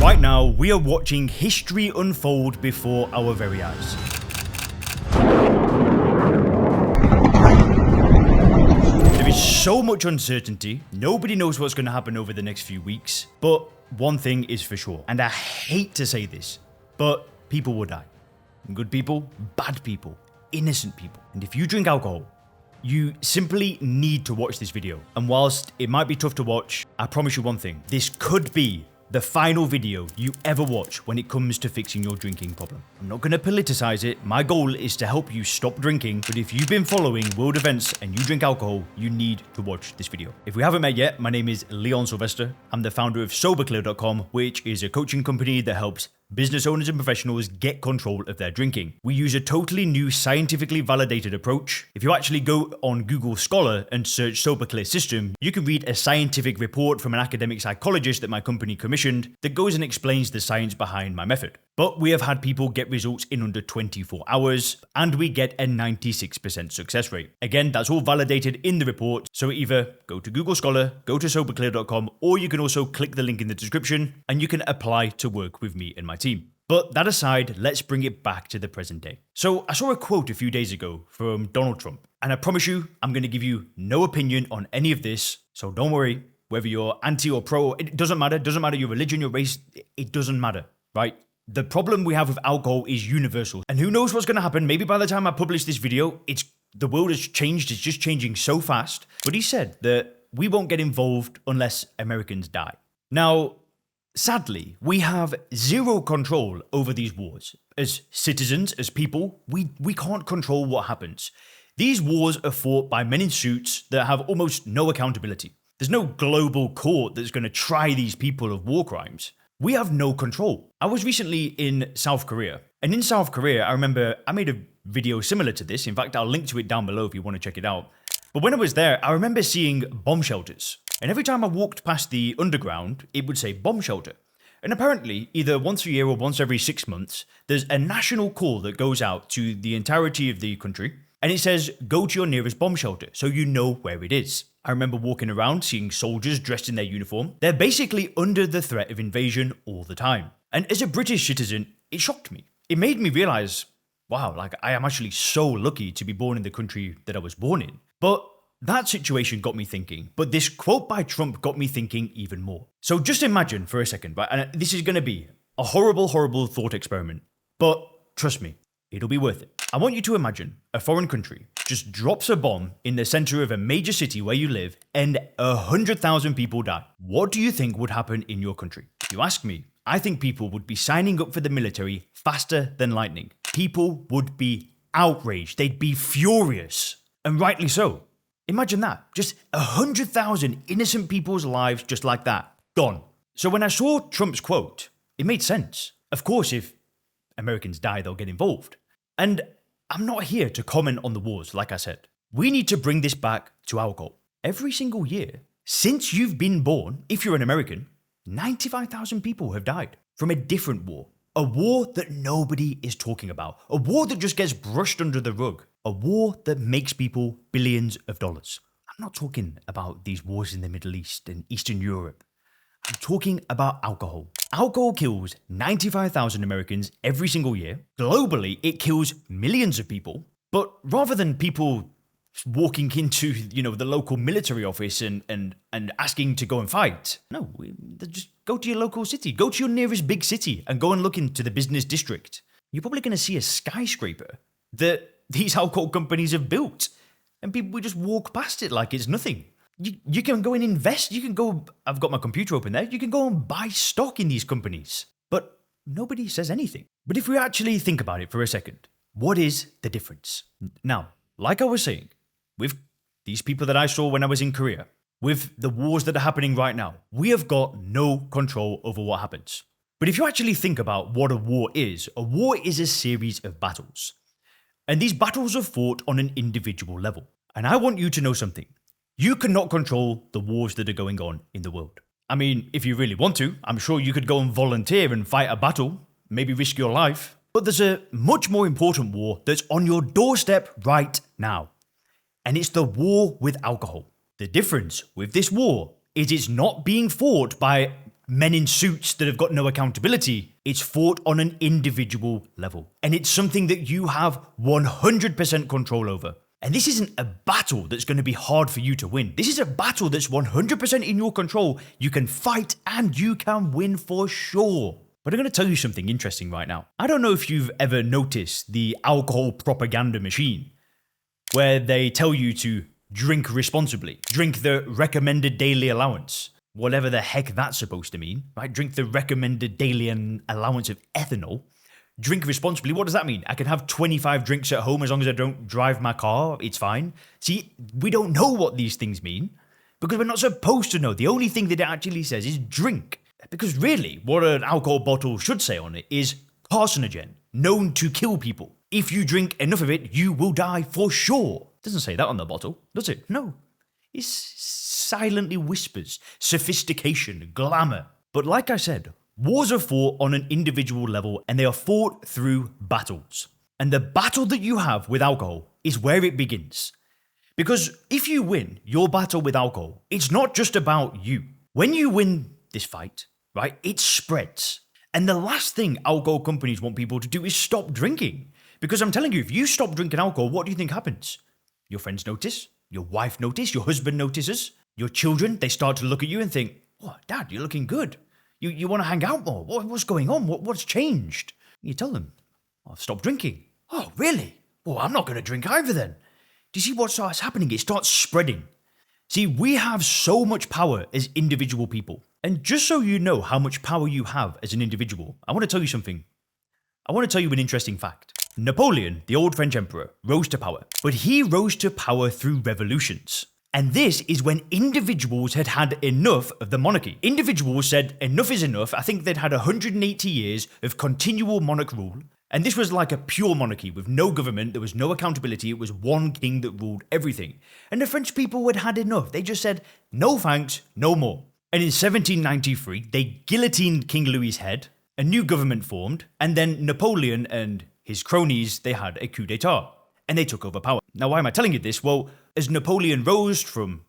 right now, we are watching history unfold before our very eyes. There is so much uncertainty, nobody knows what's going to happen over the next few weeks, but one thing is for sure, and I hate to say this, but people will die. Good people, bad people, innocent people. And if you drink alcohol, you simply need to watch this video. And whilst it might be tough to watch, I promise you one thing, this could be the final video you ever watch when it comes to fixing your drinking problem. I'm not going to politicize it. My goal is to help you stop drinking, but if you've been following world events and you drink alcohol, you need to watch this video. If we haven't met yet, my name is Leon Sylvester. I'm the founder of SoberClear.com, which is a coaching company that helps business owners and professionals get control of their drinking. We use a totally new scientifically validated approach. If you actually go on Google Scholar and search SoberClear system, you can read a scientific report from an academic psychologist that my company commissioned that goes and explains the science behind my method. But we have had people get results in under 24 hours, and we get a 96% success rate. Again, that's all validated in the report, so either go to Google Scholar, go to SoberClear.com, or you can also click the link in the description, and you can apply to work with me and my team. But that aside, let's bring it back to the present day. So I saw a quote a few days ago from Donald Trump, and I promise you, I'm going to give you no opinion on any of this, so don't worry, whether you're anti or pro, it doesn't matter your religion, your race, it doesn't matter, right? The problem we have with alcohol is universal. And who knows what's going to happen? Maybe by the time I publish this video, the world has changed. It's just changing so fast. But he said that we won't get involved unless Americans die. Now, sadly, we have zero control over these wars. As citizens, as people, we can't control what happens. These wars are fought by men in suits that have almost no accountability. There's no global court that's going to try these people of war crimes. We have no control. I was recently in South Korea, and in South Korea, I remember I made a video similar to this. In fact, I'll link to it down below if you want to check it out. But when I was there, I remember seeing bomb shelters. And every time I walked past the underground, it would say bomb shelter. And apparently, either once a year or once every 6 months, there's a national call that goes out to the entirety of the country. And it says, go to your nearest bomb shelter, so you know where it is. I remember walking around, seeing soldiers dressed in their uniform. They're basically under the threat of invasion all the time. And as a British citizen, it shocked me. It made me realize, wow, I am actually so lucky to be born in the country that I was born in. But that situation got me thinking. But this quote by Trump got me thinking even more. So just imagine for a second, right? And this is going to be a horrible, horrible thought experiment. But trust me, it'll be worth it. I want you to imagine a foreign country just drops a bomb in the center of a major city where you live and 100,000 people die. What do you think would happen in your country? If you ask me, I think people would be signing up for the military faster than lightning. People would be outraged. They'd be furious. And rightly so. Imagine that. Just 100,000 innocent people's lives just like that. Gone. So when I saw Trump's quote, it made sense. Of course, if Americans die, they'll get involved. And I'm not here to comment on the wars, like I said. We need to bring this back to alcohol. Every single year, since you've been born, if you're an American, 95,000 people have died from a different war. A war that nobody is talking about. A war that just gets brushed under the rug. A war that makes people billions of dollars. I'm not talking about these wars in the Middle East and Eastern Europe. I'm talking about alcohol. Alcohol kills 95,000 Americans every single year. Globally, it kills millions of people. But rather than people walking into, the local military office and asking to go and fight, no, just go to your local city. Go to your nearest big city and go and look into the business district. You're probably going to see a skyscraper that these alcohol companies have built. And people will just walk past it like it's nothing. You can go and invest. You can go, I've got my computer open there. You can go and buy stock in these companies. But nobody says anything. But if we actually think about it for a second, what is the difference? Now, like I was saying, with these people that I saw when I was in Korea, with the wars that are happening right now, we have got no control over what happens. But if you actually think about what a war is a series of battles. And these battles are fought on an individual level. And I want you to know something. You cannot control the wars that are going on in the world. I mean, if you really want to, I'm sure you could go and volunteer and fight a battle, maybe risk your life. But there's a much more important war that's on your doorstep right now. And it's the war with alcohol. The difference with this war is it's not being fought by men in suits that have got no accountability. It's fought on an individual level. And it's something that you have 100% control over. And this isn't a battle that's going to be hard for you to win. This is a battle that's 100% in your control. You can fight and you can win for sure. But I'm going to tell you something interesting right now. I don't know if you've ever noticed the alcohol propaganda machine, where they tell you to drink responsibly, drink the recommended daily allowance, whatever the heck that's supposed to mean, right? Drink the recommended daily allowance of ethanol. Drink responsibly. What does that mean? I can have 25 drinks at home as long as I don't drive my car. It's fine. See, we don't know what these things mean because we're not supposed to know. The only thing that it actually says is drink. Because really, what an alcohol bottle should say on it is carcinogen, known to kill people. If you drink enough of it, you will die for sure. It doesn't say that on the bottle, does it? No. It silently whispers sophistication, glamour. But like I said, wars are fought on an individual level and they are fought through battles. And the battle that you have with alcohol is where it begins. Because if you win your battle with alcohol, it's not just about you. When you win this fight, right, it spreads. And the last thing alcohol companies want people to do is stop drinking. Because I'm telling you, if you stop drinking alcohol, what do you think happens? Your friends notice, your wife notices, your husband notices, your children, they start to look at you and think, oh, Dad, you're looking good. You want to hang out more. What's going on? What's changed? You tell them, I've stopped drinking. Oh, really? Well, I'm not going to drink either then. Do you see what starts happening? It starts spreading. See, we have so much power as individual people. And just so you know how much power you have as an individual, I want to tell you something. I want to tell you an interesting fact. Napoleon, the old French emperor, rose to power. But he rose to power through revolutions. And this is when individuals had had enough of the monarchy. Individuals said enough is enough. I think they'd had 180 years of continual monarch rule. And this was like a pure monarchy with no government. There was no accountability. It was one king that ruled everything. And the French people had had enough. They just said, no thanks, no more. And in 1793, they guillotined King Louis's head. A new government formed. And then Napoleon and his cronies, they had a coup d'etat. And they took over power. Now, why am I telling you this? Well, as Napoleon rose from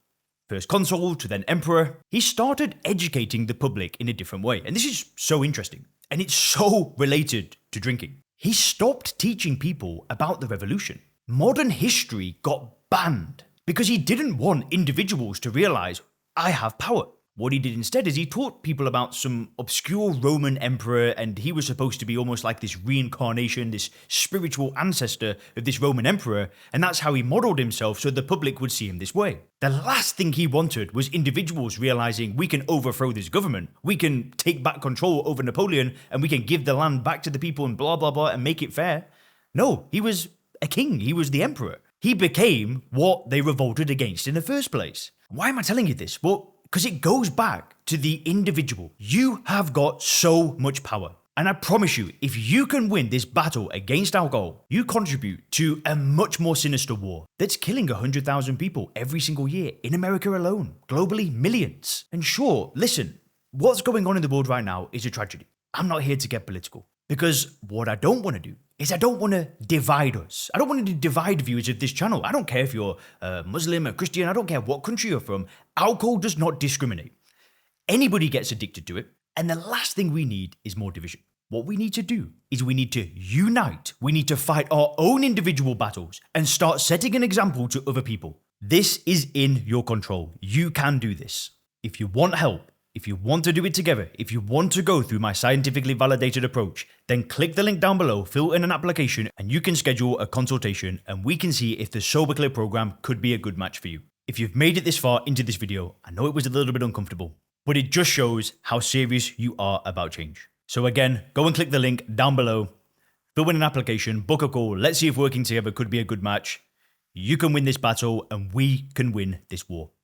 first consul to then emperor, he started educating the public in a different way. And this is so interesting. And it's so related to drinking. He stopped teaching people about the revolution. Modern history got banned because he didn't want individuals to realize, I have power. What he did instead is he taught people about some obscure Roman emperor, and he was supposed to be almost like this reincarnation, this spiritual ancestor of this Roman emperor, and that's how he modeled himself so the public would see him this way. The last thing he wanted was individuals realizing we can overthrow this government, we can take back control over Napoleon, and we can give the land back to the people and blah, blah, blah, and make it fair. No, he was a king, he was the emperor. He became what they revolted against in the first place. Why am I telling you this? Well, because it goes back to the individual. You have got so much power. And I promise you, if you can win this battle against alcohol, you contribute to a much more sinister war that's killing 100,000 people every single year in America alone. Globally, millions. And sure, listen, what's going on in the world right now is a tragedy. I'm not here to get political. Because what I don't want to do is I don't want to divide us. I don't want to divide viewers of this channel. I don't care if you're Muslim or Christian. I don't care what country you're from. Alcohol does not discriminate. Anybody gets addicted to it. And the last thing we need is more division. What we need to do is we need to unite. We need to fight our own individual battles and start setting an example to other people. This is in your control. You can do this. If you want help, if you want to do it together, if you want to go through my scientifically validated approach, then click the link down below, fill in an application, and you can schedule a consultation, and we can see if the Sober Clear program could be a good match for you. If you've made it this far into this video, I know it was a little bit uncomfortable, but it just shows how serious you are about change. So again, go and click the link down below, fill in an application, book a call, let's see if working together could be a good match. You can win this battle, and we can win this war.